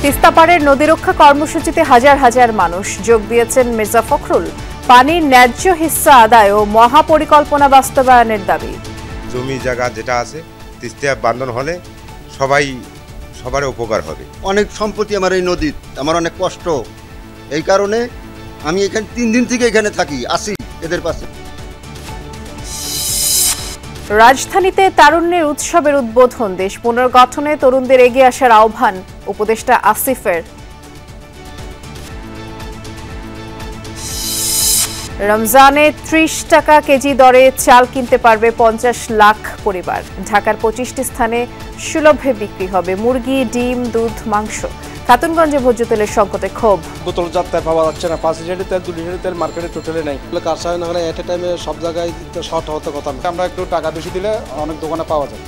তিস্তাপাড়ের নদীরক্ষা কর্মসূচিতে হাজার হাজার মানুষ যোগ দিয়েছেন মির্জা ফখরুল। পানির ন্যায্য হিস্সা আদায় ও মহাপরিকল্পনা বাস্তবায়নের দাবি। জমি জায়গা যেটা আছে তিস্তা বান্ধন হলে সবার উপকার হবে। অনেক সম্পত্তি আমার এই নদীর, আমার অনেক কষ্ট, এই কারণে আমি এখানে 3 দিন থেকে এখানে থাকি, আসি এদের পাশে। রাজধানীতে তারুণ্যের উৎসবের উদ্বোধন, দেশ পুনর্গঠনে তরুণদের এগিয়ে আসার আহ্বান উপদেষ্টা আসিফের। রমজানে 30 টাকা কেজি দরে চাল কিনতে পারবে 50 লাখ পরিবার। ঢাকার 25টি স্থানে সুলভে বিক্রি হবে মুরগি, ডিম, দুধ, মাংস। খাতুনগঞ্জে ভোজ্য তেলের সংকটে ক্ষোভ। বোতল যাত্রায় পাওয়া যাচ্ছে না, 5 লিটারের তেল 2 লিটারের তেল মার্কেটে টোটালি নেই। কারসাজি না হলে এট এ টাইমে সব জায়গায় শর্ট হতে কথা। আমরা একটু টাকা বেশি দিলে অনেক দোকানে পাওয়া যায়।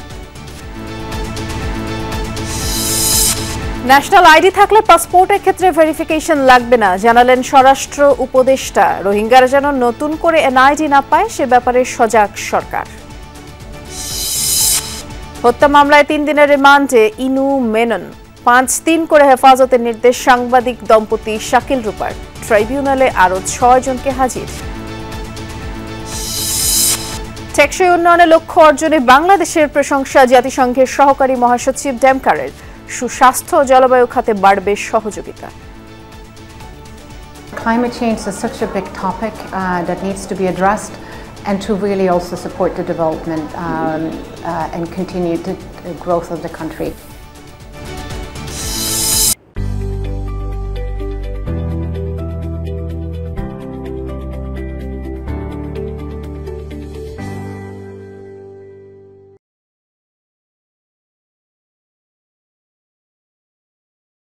ন্যাশনাল আইডি থাকলে পাসপোর্টের ক্ষেত্রে ভেরিফিকেশন লাগবে না, জানালেন স্বরাষ্ট্র উপদেষ্টা। রোহিঙ্গারা যেন নতুন করে এনআইডি না পায় সে ব্যাপারে সজাগ সরকার। হত্যা মামলায় 3 দিনের রিমান্ডে ইনু মেনন। 5 দিন করে হেফাজতের নির্দেশ সাংবাদিক দম্পতি শাকিল রূপার। ট্রাইব্যুনালে আরও 6 জনকে হাজির। টেকসই উন্নয়নের লক্ষ্য অর্জনে বাংলাদেশের প্রশংসা জাতিসংঘের সহকারী মহাসচিব ডেমকারের। সুস্বাস্থ্য ও জলবায়ু খাতে বাড়বে সহযোগিতা। Climate change is such a big topic that needs to be addressed, and to really also support the development and continue the growth of the country.